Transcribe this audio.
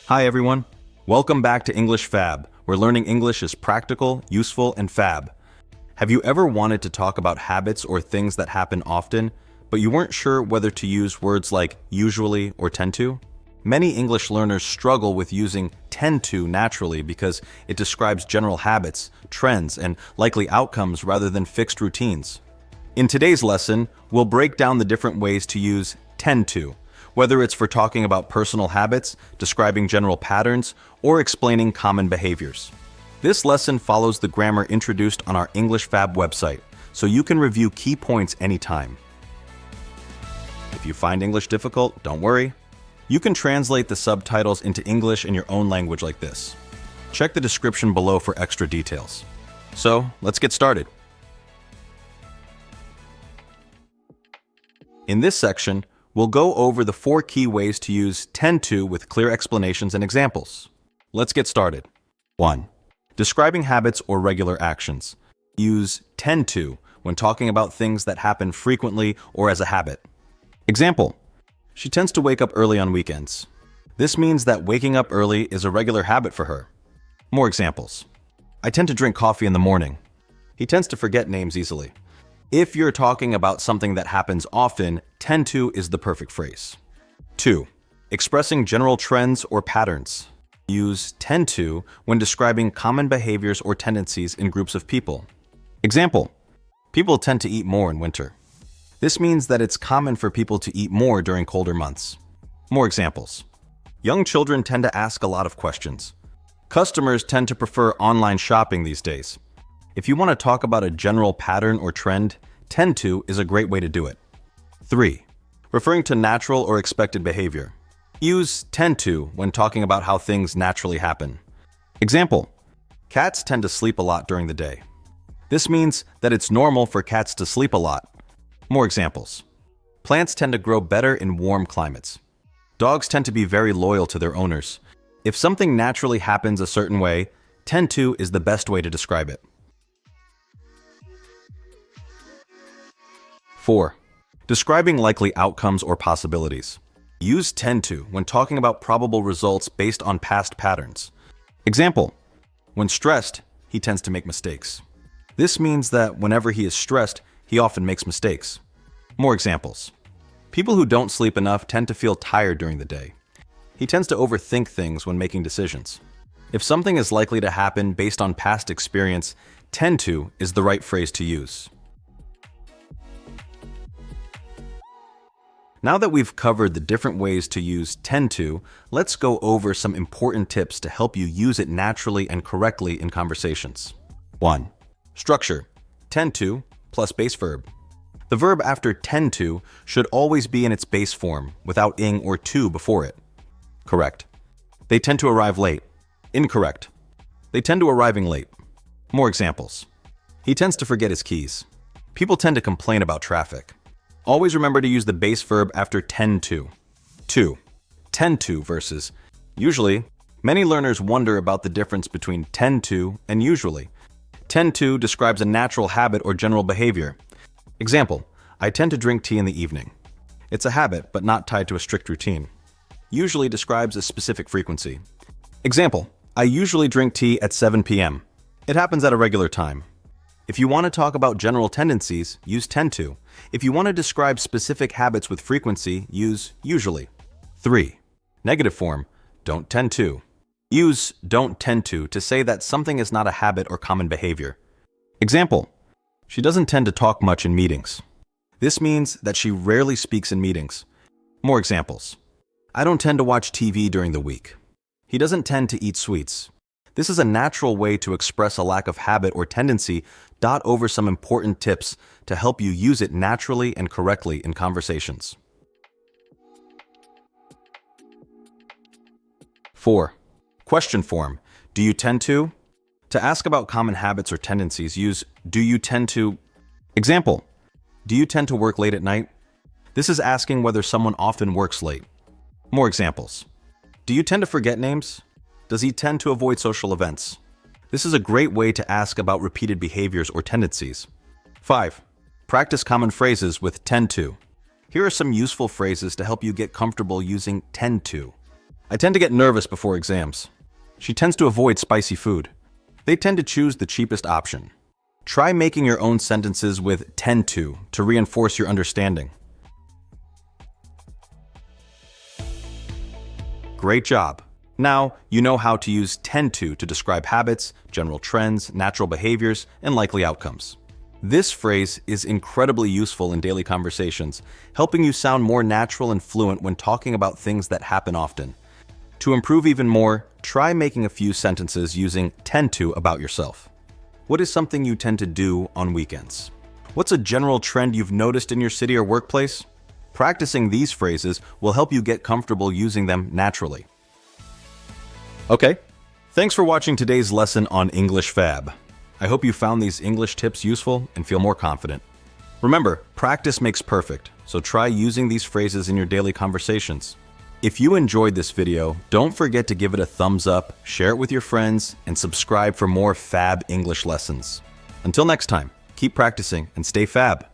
Hi everyone. Welcome back to English Fab, where learning English is practical, useful, and fab. Have you ever wanted to talk about habits or things that happen often, but you weren't sure whether to use words like usually or tend to? Many English learners struggle with using tend to naturally because it describes general habits, trends, and likely outcomes rather than fixed routines. In today's lesson, we'll break down the different ways to use tend to, whether it's for talking about personal habits, describing general patterns, or explaining common behaviors. This lesson follows the grammar introduced on our English Fab website, so you can review key points anytime. If you find English difficult, don't worry. You can translate the subtitles into English in your own language like this. Check the description below for extra details. So, let's get started. In this section, we'll go over the 4 key ways to use tend to with clear explanations and examples. Let's get started. 1. Describing habits or regular actions. Use tend to when talking about things that happen frequently or as a habit. Example: she tends to wake up early on weekends. This means that waking up early is a regular habit for her. More examples. I tend to drink coffee in the morning. He tends to forget names easily. If you're talking about something that happens often, tend to is the perfect phrase. 2. Expressing general trends or patterns. Use tend to when describing common behaviors or tendencies in groups of people. Example: people tend to eat more in winter. This means that it's common for people to eat more during colder months. More examples. Young children tend to ask a lot of questions. Customers tend to prefer online shopping these days. If you want to talk about a general pattern or trend, tend to is a great way to do it. 3. Referring to natural or expected behavior. Use tend to when talking about how things naturally happen. Example: cats tend to sleep a lot during the day. This means that it's normal for cats to sleep a lot. More examples. Plants tend to grow better in warm climates. Dogs tend to be very loyal to their owners. If something naturally happens a certain way, tend to is the best way to describe it. 4. Describing likely outcomes or possibilities. Use tend to when talking about probable results based on past patterns. Example: when stressed, he tends to make mistakes. This means that whenever he is stressed, he often makes mistakes. More examples. People who don't sleep enough tend to feel tired during the day. He tends to overthink things when making decisions. If something is likely to happen based on past experience, tend to is the right phrase to use. Now that we've covered the different ways to use tend to, let's go over some important tips to help you use it naturally and correctly in conversations. 1. Structure: tend to plus base verb. The verb after tend to should always be in its base form, without ing or to before it. Correct. They tend to arrive late. Incorrect. They tend to arriving late. More examples. He tends to forget his keys. People tend to complain about traffic. Always remember to use the base verb after tend to. 2. Tend to versus usually. Many learners wonder about the difference between tend to and usually. Tend to describes a natural habit or general behavior. Example: I tend to drink tea in the evening. It's a habit, but not tied to a strict routine. Usually describes a specific frequency. Example: I usually drink tea at 7 p.m. It happens at a regular time. If you want to talk about general tendencies, use tend to. If you want to describe specific habits with frequency, use usually. 3. Negative form: don't tend to. Use don't tend to say that something is not a habit or common behavior. Example: she doesn't tend to talk much in meetings. This means that she rarely speaks in meetings. More examples. I don't tend to watch TV during the week. He doesn't tend to eat sweets. This is a natural way to express a lack of habit or tendency. Dot over some important tips to help you use it naturally and correctly in conversations. 4. Question form: do you tend to? To ask about common habits or tendencies, use do you tend to. Example: do you tend to work late at night? This is asking whether someone often works late. More examples. Do you tend to forget names? Does he tend to avoid social events? This is a great way to ask about repeated behaviors or tendencies. 5. Practice common phrases with tend to. Here are some useful phrases to help you get comfortable using tend to. I tend to get nervous before exams. She tends to avoid spicy food. They tend to choose the cheapest option. Try making your own sentences with tend to reinforce your understanding. Great job! Now, you know how to use tend to describe habits, general trends, natural behaviors, and likely outcomes. This phrase is incredibly useful in daily conversations, helping you sound more natural and fluent when talking about things that happen often. To improve even more, try making a few sentences using tend to about yourself. What is something you tend to do on weekends? What's a general trend you've noticed in your city or workplace? Practicing these phrases will help you get comfortable using them naturally. Okay, thanks for watching today's lesson on English Fab. I hope you found these English tips useful and feel more confident. Remember, practice makes perfect, so try using these phrases in your daily conversations. If you enjoyed this video, don't forget to give it a thumbs up, share it with your friends, and subscribe for more Fab English lessons. Until next time, keep practicing and stay Fab.